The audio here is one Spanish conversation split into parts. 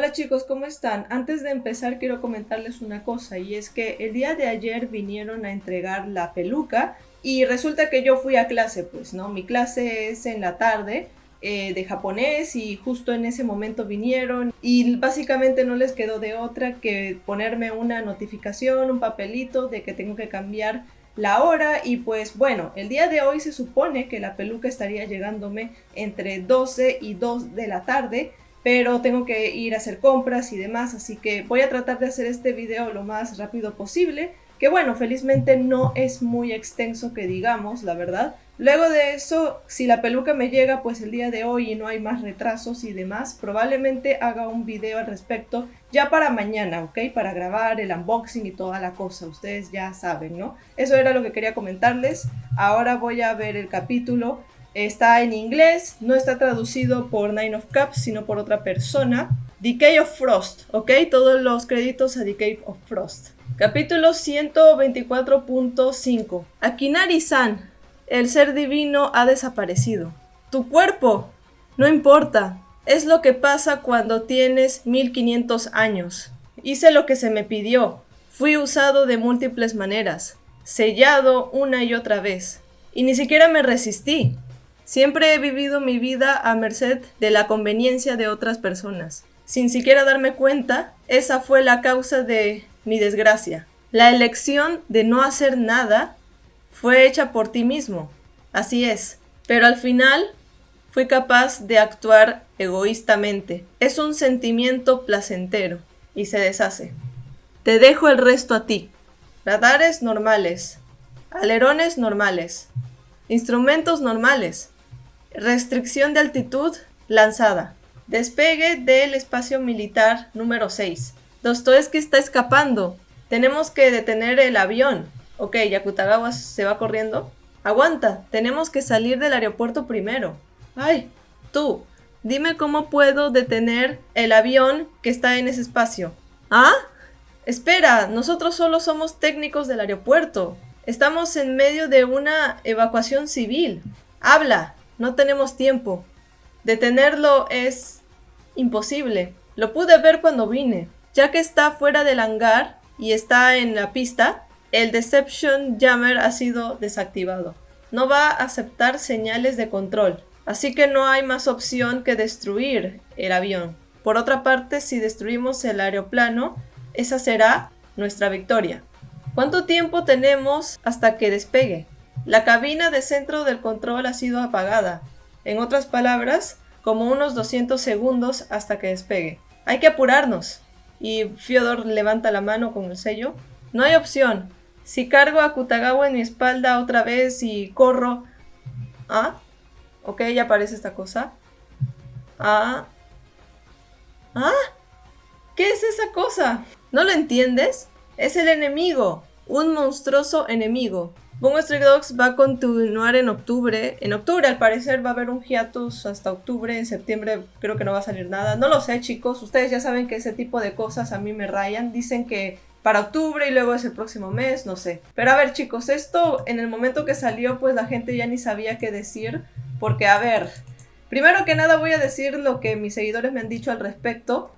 Hola chicos, ¿cómo están? Antes de empezar quiero comentarles una cosa y es que el día de ayer vinieron a entregar la peluca y resulta que yo fui a clase, pues, ¿no? Mi clase es en la tarde de japonés y justo en ese momento vinieron y básicamente no les quedó de otra que ponerme una notificación, un papelito de que tengo que cambiar la hora y pues bueno, el día de hoy se supone que la peluca estaría llegándome entre 12 y 2 de la tarde, pero tengo que ir a hacer compras y demás, así que voy a tratar de hacer este video lo más rápido posible, que bueno, felizmente no es muy extenso que digamos, la verdad. Luego de eso, si la peluca me llega pues el día de hoy y no hay más retrasos y demás, probablemente haga un video al respecto ya para mañana, ¿ok? Para grabar el unboxing y toda la cosa, ustedes ya saben, ¿no? Eso era lo que quería comentarles. Ahora voy a ver el capítulo. Está en inglés, no está traducido por Nine of Cups, sino por otra persona. Decay of Frost, ¿ok? Todos los créditos a Decay of Frost. Capítulo 124.5. Akinari-san, el ser divino ha desaparecido. Tu cuerpo, no importa. Es lo que pasa cuando tienes 1500 años. Hice lo que se me pidió. Fui usado de múltiples maneras. Sellado una y otra vez. Y ni siquiera me resistí. Siempre he vivido mi vida a merced de la conveniencia de otras personas. Sin siquiera darme cuenta, esa fue la causa de mi desgracia. La elección de no hacer nada fue hecha por ti mismo. Así es. Pero al final fui capaz de actuar egoístamente. Es un sentimiento placentero. Y se deshace. Te dejo el resto a ti. Radares normales. Alerones normales. Instrumentos normales. Restricción de altitud lanzada. Despegue del espacio militar número 6. Dostoevsky está escapando. Tenemos que detener el avión. Ok, Yakutagawa se va corriendo. Aguanta, tenemos que salir del aeropuerto primero. Ay, tú, dime cómo puedo detener el avión que está en ese espacio. ¿Ah? Espera, nosotros solo somos técnicos del aeropuerto. Estamos en medio de una evacuación civil. Habla. No tenemos tiempo. Detenerlo es imposible. Lo pude ver cuando vine. Ya que está fuera del hangar y está en la pista, el Deception Jammer ha sido desactivado. No va a aceptar señales de control. Así que no hay más opción que destruir el avión. Por otra parte, si destruimos el aeroplano, esa será nuestra victoria. ¿Cuánto tiempo tenemos hasta que despegue? La cabina de centro del control ha sido apagada. En otras palabras, como unos 200 segundos hasta que despegue. Hay que apurarnos. Y Fyodor levanta la mano con el sello. No hay opción. Si cargo a Kutagawa en mi espalda otra vez y corro... ¿Ah? Ok, ya aparece esta cosa. ¿Ah? ¿Ah? ¿Qué es esa cosa? ¿No lo entiendes? Es el enemigo. Un monstruoso enemigo. Bungo Stray Dogs va a continuar en octubre. En octubre, al parecer, va a haber un hiatus hasta octubre. En septiembre creo que no va a salir nada. No lo sé, chicos. Ustedes ya saben que ese tipo de cosas a mí me rayan. Dicen que para octubre y luego es el próximo mes, no sé. Pero a ver, chicos, esto en el momento que salió, pues la gente ya ni sabía qué decir. Porque, a ver, primero que nada voy a decir lo que mis seguidores me han dicho al respecto.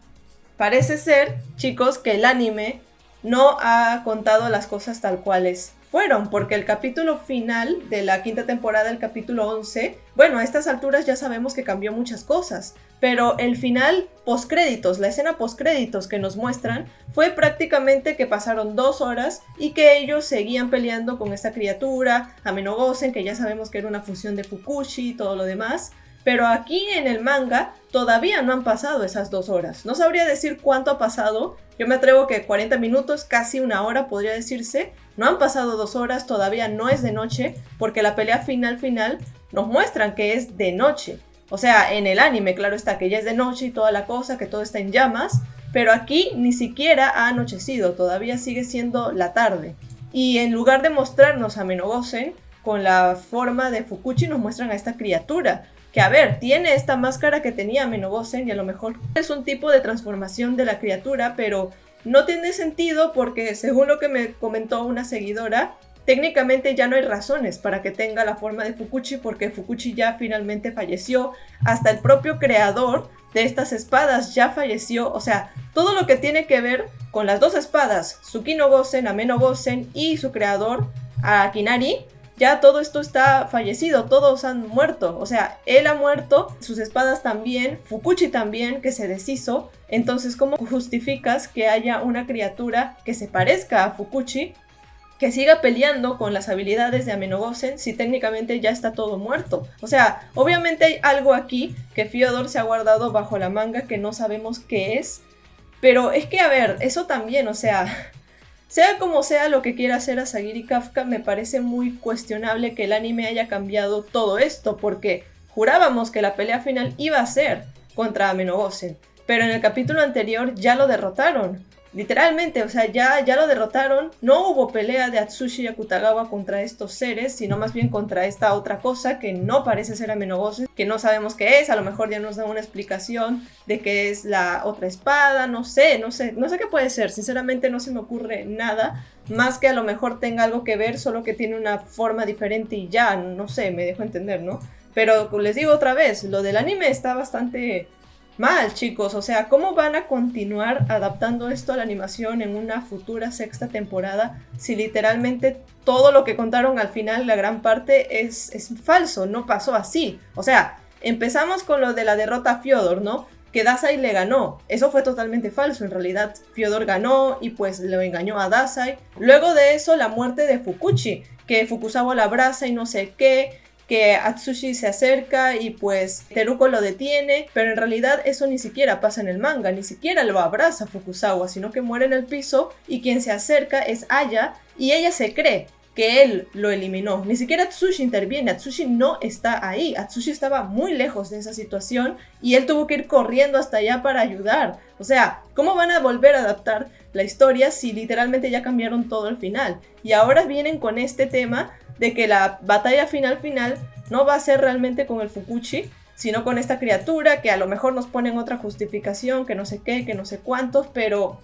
Parece ser, chicos, que el anime no ha contado las cosas tal cuales fueron, porque el capítulo final de la quinta temporada, el capítulo 11, bueno, a estas alturas ya sabemos que cambió muchas cosas, pero el final postcréditos, la escena postcréditos que nos muestran, fue prácticamente que pasaron 2 horas y que ellos seguían peleando con esta criatura, Amenogosen, que ya sabemos que era una fusión de Fukushi y todo lo demás. Pero aquí en el manga todavía no han pasado esas 2 horas. No sabría decir cuánto ha pasado. Yo me atrevo que 40 minutos, casi 1 hora podría decirse. No han pasado 2 horas, todavía no es de noche, porque la pelea final nos muestran que es de noche. O sea, en el anime, claro está, que ya es de noche y toda la cosa, que todo está en llamas. Pero aquí ni siquiera ha anochecido, todavía sigue siendo la tarde. Y en lugar de mostrarnos a Amenogosen con la forma de Fukushi, nos muestran a esta criatura. Que a ver, tiene esta máscara que tenía Amenogosen y a lo mejor es un tipo de transformación de la criatura, pero no tiene sentido porque según lo que me comentó una seguidora, técnicamente ya no hay razones para que tenga la forma de Fukuchi, porque Fukuchi ya finalmente falleció. Hasta el propio creador de estas espadas ya falleció. O sea, todo lo que tiene que ver con las dos espadas, Tsukino Gosen, Ameno Gosen y su creador, Akinari, ya todo esto está fallecido, todos han muerto. O sea, él ha muerto, sus espadas también, Fukuchi también, que se deshizo. Entonces, ¿cómo justificas que haya una criatura que se parezca a Fukuchi, que siga peleando con las habilidades de Ameno Gosen si técnicamente ya está todo muerto? O sea, obviamente hay algo aquí que Fyodor se ha guardado bajo la manga que no sabemos qué es. Pero es que, a ver, eso también, o sea como sea lo que quiera hacer Asagiri Kafka, me parece muy cuestionable que el anime haya cambiado todo esto, porque jurábamos que la pelea final iba a ser contra Ameno Gosen, pero en el capítulo anterior ya lo derrotaron. Literalmente, o sea, ya lo derrotaron. No hubo pelea de Atsushi y Akutagawa contra estos seres, sino más bien contra esta otra cosa que no parece ser Ameno Gosen, que no sabemos qué es. A lo mejor ya nos dan una explicación de qué es la otra espada, no sé qué puede ser. Sinceramente no se me ocurre nada, más que a lo mejor tenga algo que ver, solo que tiene una forma diferente y ya, no sé, me dejo entender, ¿no? Pero les digo otra vez, lo del anime está bastante mal, chicos. O sea, ¿cómo van a continuar adaptando esto a la animación en una futura sexta temporada si literalmente todo lo que contaron al final, la gran parte, es falso? No pasó así. O sea, empezamos con lo de la derrota a Fyodor, ¿no? Que Dazai le ganó. Eso fue totalmente falso. En realidad, Fyodor ganó y pues lo engañó a Dazai. Luego de eso, la muerte de Fukuchi, que Fukuzawa la abraza y no sé qué, que Atsushi se acerca y pues Teruko lo detiene, pero en realidad eso ni siquiera pasa en el manga, ni siquiera lo abraza Fukuzawa, sino que muere en el piso y quien se acerca es Aya y ella se cree que él lo eliminó. Ni siquiera Atsushi interviene, Atsushi no está ahí, Atsushi estaba muy lejos de esa situación y él tuvo que ir corriendo hasta allá para ayudar. O sea, ¿cómo van a volver a adaptar la historia si literalmente ya cambiaron todo el final? Y ahora vienen con este tema de que la batalla final no va a ser realmente con el Fukuchi, sino con esta criatura que a lo mejor nos ponen otra justificación, que no sé qué, que no sé cuántos, pero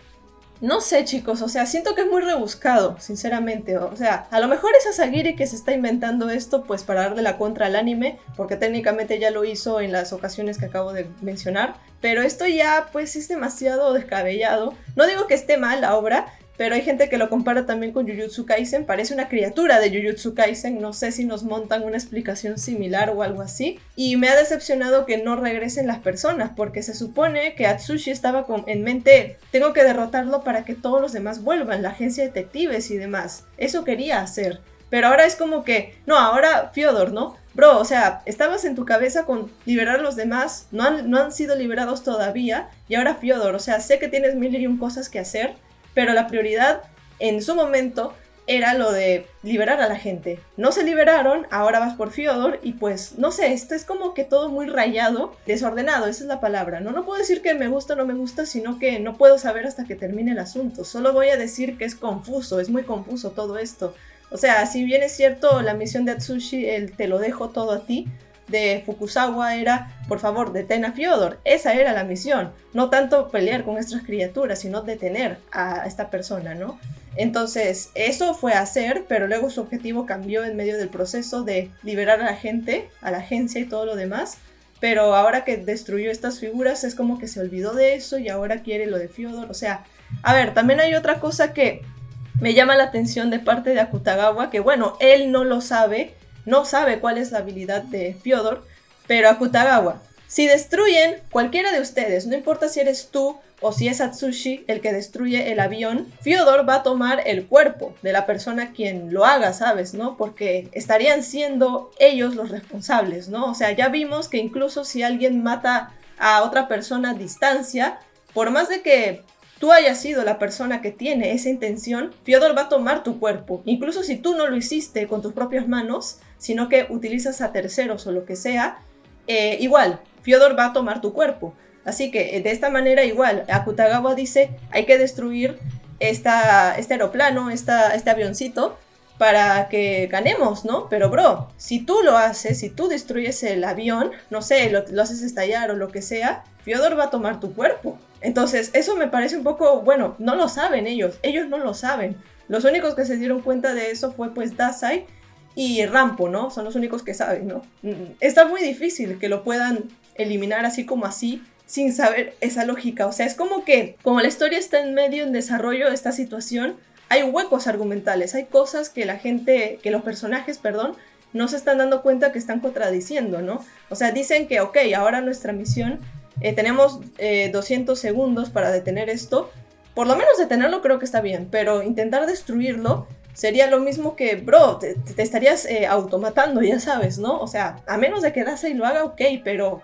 no sé, chicos, o sea, siento que es muy rebuscado, sinceramente. O sea, a lo mejor es Asagiri que se está inventando esto pues para darle la contra al anime, porque técnicamente ya lo hizo en las ocasiones que acabo de mencionar, pero esto ya pues es demasiado descabellado. No digo que esté mal la obra, pero hay gente que lo compara también con Jujutsu Kaisen, parece una criatura de Jujutsu Kaisen, no sé si nos montan una explicación similar o algo así, y me ha decepcionado que no regresen las personas, porque se supone que Atsushi estaba en mente, tengo que derrotarlo para que todos los demás vuelvan, la agencia de detectives y demás, eso quería hacer, pero ahora es como que, no, ahora Fyodor, ¿no? Bro, o sea, estabas en tu cabeza con liberar a los demás, no han sido liberados todavía, y ahora Fyodor, o sea, sé que tienes mil y un cosas que hacer, pero la prioridad en su momento era lo de liberar a la gente. No se liberaron, ahora vas por Fyodor y pues, no sé, esto es como que todo muy rayado, desordenado, esa es la palabra, ¿no? No puedo decir que me gusta o no me gusta, sino que no puedo saber hasta que termine el asunto. Solo voy a decir que es confuso, es muy confuso todo esto. O sea, si bien es cierto, la misión de Atsushi, el te lo dejo todo a ti, de Fukuzawa era, por favor, detén a Fyodor. Esa era la misión. No tanto pelear con estas criaturas, sino detener a esta persona, ¿no? Entonces, eso fue hacer, pero luego su objetivo cambió en medio del proceso de liberar a la gente, a la agencia y todo lo demás. Pero ahora que destruyó estas figuras, es como que se olvidó de eso y ahora quiere lo de Fyodor. O sea, a ver, también hay otra cosa que me llama la atención de parte de Akutagawa, que bueno, él no lo sabe, no sabe cuál es la habilidad de Fyodor, pero Akutagawa, si destruyen cualquiera de ustedes, no importa si eres tú o si es Atsushi el que destruye el avión, Fyodor va a tomar el cuerpo de la persona quien lo haga, ¿sabes? ¿No? Porque estarían siendo ellos los responsables, ¿no? O sea, ya vimos que incluso si alguien mata a otra persona a distancia, por más de que tú hayas sido la persona que tiene esa intención, Fyodor va a tomar tu cuerpo. Incluso si tú no lo hiciste con tus propias manos, sino que utilizas a terceros o lo que sea, igual, Fyodor va a tomar tu cuerpo. Así que de esta manera igual, Akutagawa dice, hay que destruir este aeroplano, este avioncito, para que ganemos, ¿no? Pero bro, si tú lo haces, si tú destruyes el avión, no sé, lo haces estallar o lo que sea, Fyodor va a tomar tu cuerpo. Entonces, eso me parece un poco, bueno, no lo saben ellos no lo saben. Los únicos que se dieron cuenta de eso fue pues Dazai y Rampo, ¿no? Son los únicos que saben, ¿no? Está muy difícil que lo puedan eliminar así como así, sin saber esa lógica. O sea, es como que, como la historia está en medio, en desarrollo de esta situación, hay huecos argumentales, hay cosas que la gente, que los personajes, perdón, no se están dando cuenta que están contradiciendo, ¿no? O sea, dicen que, ok, ahora nuestra misión, tenemos 200 segundos para detener esto. Por lo menos detenerlo creo que está bien, pero intentar destruirlo sería lo mismo que, bro, te estarías automatando, ya sabes, ¿no? O sea, a menos de que Dazai lo haga, ok, pero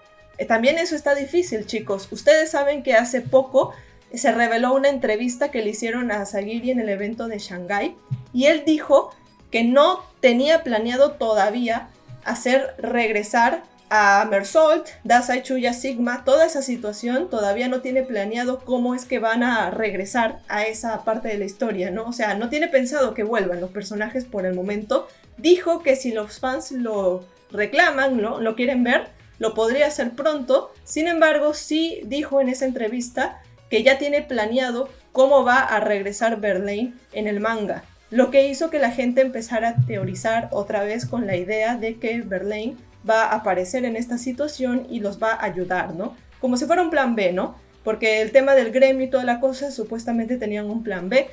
también eso está difícil, chicos. Ustedes saben que hace poco se reveló una entrevista que le hicieron a Sagiri en el evento de Shanghái y él dijo que no tenía planeado todavía hacer regresar a Mersault, Dazai, Chuya, Sigma, toda esa situación todavía no tiene planeado cómo es que van a regresar a esa parte de la historia, ¿no? O sea, no tiene pensado que vuelvan los personajes por el momento. Dijo que si los fans lo reclaman, ¿no? Lo quieren ver, lo podría hacer pronto. Sin embargo, sí dijo en esa entrevista que ya tiene planeado cómo va a regresar Verlaine en el manga. Lo que hizo que la gente empezara a teorizar otra vez con la idea de que Verlaine va a aparecer en esta situación y los va a ayudar, ¿no? Como si fuera un plan B, ¿no? Porque el tema del gremio y toda la cosa supuestamente tenían un plan B,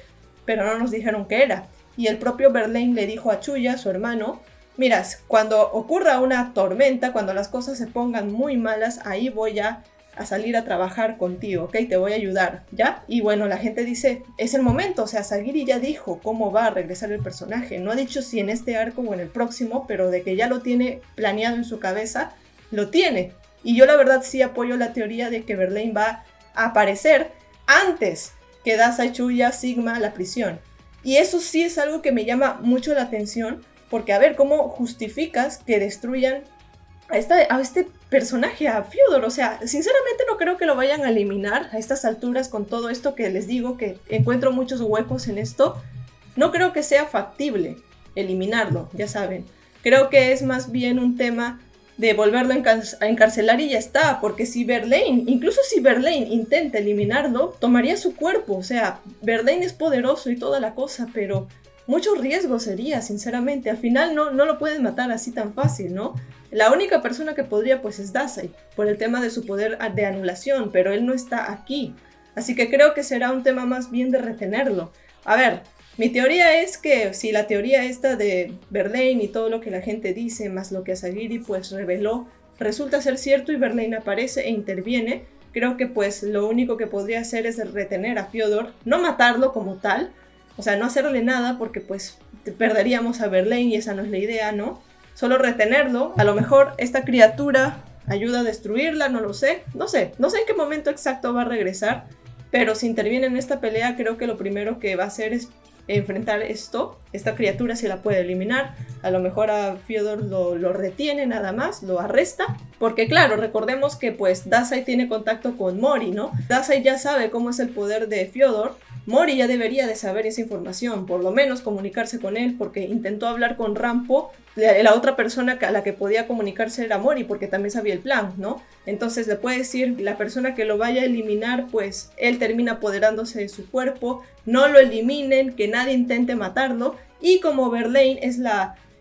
pero no nos dijeron qué era. Y el propio Verlaine le dijo a Chuya, su hermano, mira, cuando ocurra una tormenta, cuando las cosas se pongan muy malas, ahí voy a salir a trabajar contigo, ¿ok? Te voy a ayudar, ¿ya? Y bueno, la gente dice, es el momento, o sea, Sagiri ya dijo cómo va a regresar el personaje, no ha dicho si en este arco o en el próximo, pero de que ya lo tiene planeado en su cabeza, lo tiene. Y yo la verdad sí apoyo la teoría de que Verlaine va a aparecer antes que Dazai, Chuya, Sigma, la prisión. Y eso sí es algo que me llama mucho la atención, porque a ver, ¿cómo justificas que destruyan a este personaje, a Fyodor? O sea, sinceramente no creo que lo vayan a eliminar a estas alturas con todo esto que les digo, que encuentro muchos huecos en esto. No creo que sea factible eliminarlo, ya saben. Creo que es más bien un tema de volverlo a encarcelar y ya está, porque si Verlaine, incluso si Verlaine intenta eliminarlo, tomaría su cuerpo. O sea, Verlaine es poderoso y toda la cosa, pero mucho riesgo sería, sinceramente. Al final no lo pueden matar así tan fácil, ¿no? La única persona que podría pues es Dazai, por el tema de su poder de anulación, pero él no está aquí. Así que creo que será un tema más bien de retenerlo. A ver, mi teoría es que si la teoría esta de Verlaine y todo lo que la gente dice, más lo que Sagiri pues reveló, resulta ser cierto y Verlaine aparece e interviene, creo que pues lo único que podría hacer es retener a Fyodor, no matarlo como tal, o sea, no hacerle nada porque pues perderíamos a Verlaine y esa no es la idea, ¿no? Solo retenerlo, a lo mejor esta criatura ayuda a destruirla, no sé en qué momento exacto va a regresar, pero si interviene en esta pelea creo que lo primero que va a hacer es enfrentar esta criatura si la puede eliminar, a lo mejor a Fyodor lo retiene nada más, lo arresta, porque claro, recordemos que pues Dazai tiene contacto con Mori, ¿no? Dazai ya sabe cómo es el poder de Fyodor, Mori ya debería de saber esa información, por lo menos comunicarse con él, porque intentó hablar con Rampo, la otra persona a la que podía comunicarse era Mori, porque también sabía el plan, ¿no? Entonces le puede decir, la persona que lo vaya a eliminar, pues él termina apoderándose de su cuerpo, no lo eliminen, que nadie intente matarlo, y como Verlaine es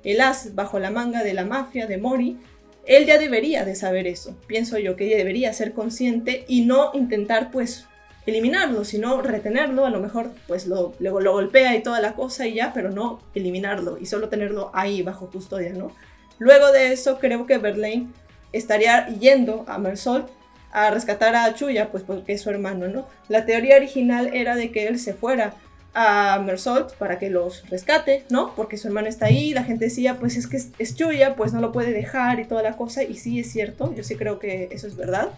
el as bajo la manga de la mafia de Mori, él ya debería de saber eso, pienso yo, que ella debería ser consciente y no intentar pues eliminarlo, sino retenerlo, a lo mejor pues lo golpea y toda la cosa y ya, pero no eliminarlo y solo tenerlo ahí bajo custodia, ¿no? Luego de eso creo que Verlaine estaría yendo a Mersault a rescatar a Chuya, pues porque es su hermano, ¿no? La teoría original era de que él se fuera a Mersault para que los rescate, ¿no? Porque su hermano está ahí, la gente decía, pues es que es Chuya, pues no lo puede dejar y toda la cosa, y sí es cierto, yo sí creo que eso es verdad.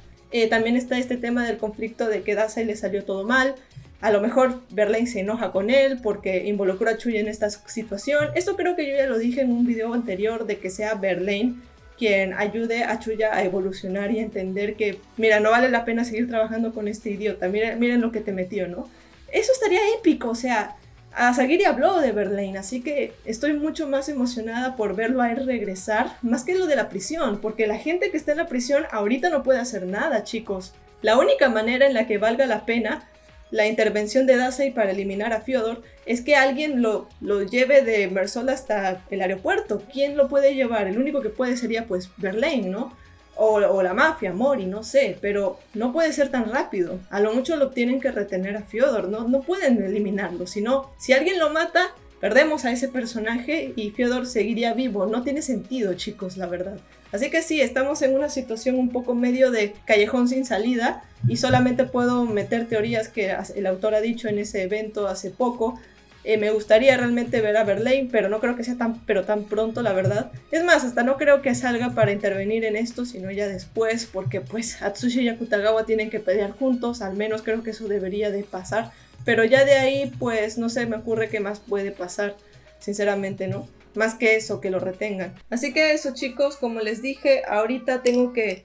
También está este tema del conflicto de que Dazai le salió todo mal. A lo mejor Verlaine se enoja con él porque involucró a Chuya en esta situación. Esto creo que yo ya lo dije en un video anterior, de que sea Verlaine quien ayude a Chuya a evolucionar y a entender que, mira, no vale la pena seguir trabajando con este idiota, miren lo que te metió, ¿no? Eso estaría épico, o sea, a Sagiri habló de Verlaine, así que estoy mucho más emocionada por verlo a él regresar, más que lo de la prisión, porque la gente que está en la prisión ahorita no puede hacer nada, chicos. La única manera en la que valga la pena la intervención de Dazai para eliminar a Fyodor es que alguien lo lleve de Mersol hasta el aeropuerto. ¿Quién lo puede llevar? El único que puede sería pues Verlaine, ¿no? O la mafia, Mori, no sé, pero no puede ser tan rápido. A lo mucho lo tienen que retener a Fyodor, no pueden eliminarlo, sino si alguien lo mata, perdemos a ese personaje y Fyodor seguiría vivo. No tiene sentido, chicos, la verdad. Así que sí, estamos en una situación un poco medio de callejón sin salida y solamente puedo meter teorías que el autor ha dicho en ese evento hace poco. Me gustaría realmente ver a Verlaine, pero no creo que sea tan pronto, la verdad. Es más, hasta no creo que salga para intervenir en esto, sino ya después, porque pues Atsushi y Akutagawa tienen que pelear juntos, al menos creo que eso debería de pasar. Pero ya de ahí, pues no sé, me ocurre qué más puede pasar, sinceramente, ¿no? Más que eso, que lo retengan. Así que eso, chicos, como les dije, ahorita tengo que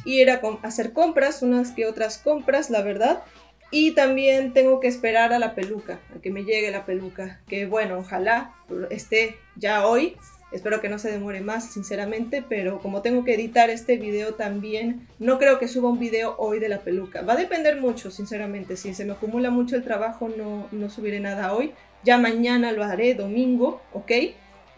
ir a hacer compras, unas que otras compras, la verdad. Y también tengo que esperar a la peluca, a que me llegue la peluca, que bueno, ojalá esté ya hoy. Espero que no se demore más, sinceramente, pero como tengo que editar este video también, no creo que suba un video hoy de la peluca. Va a depender mucho, sinceramente. Si se me acumula mucho el trabajo, no subiré nada hoy. Ya mañana lo haré, domingo, ¿ok?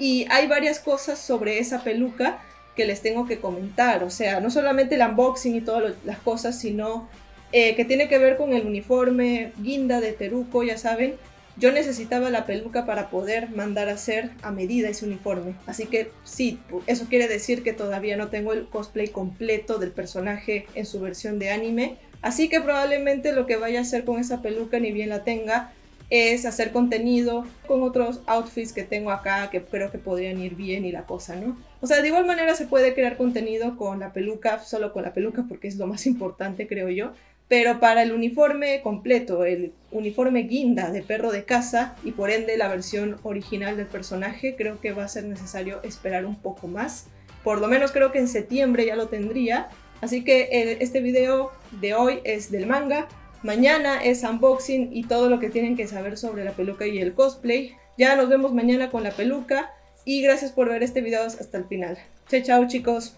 Y hay varias cosas sobre esa peluca que les tengo que comentar. O sea, no solamente el unboxing y todas las cosas, sino que tiene que ver con el uniforme guinda de Teruko, ya saben. Yo necesitaba la peluca para poder mandar a hacer a medida ese uniforme. Así que sí, eso quiere decir que todavía no tengo el cosplay completo del personaje en su versión de anime. Así que probablemente lo que vaya a hacer con esa peluca, ni bien la tenga, es hacer contenido con otros outfits que tengo acá que creo que podrían ir bien y la cosa, ¿no? O sea, de igual manera se puede crear contenido con la peluca, solo con la peluca porque es lo más importante, creo yo. Pero para el uniforme completo, el uniforme guinda de perro de casa y por ende la versión original del personaje, creo que va a ser necesario esperar un poco más. Por lo menos creo que en septiembre ya lo tendría. Así que este video de hoy es del manga. Mañana es unboxing y todo lo que tienen que saber sobre la peluca y el cosplay. Ya nos vemos mañana con la peluca y gracias por ver este video hasta el final. Chao, chao, chicos.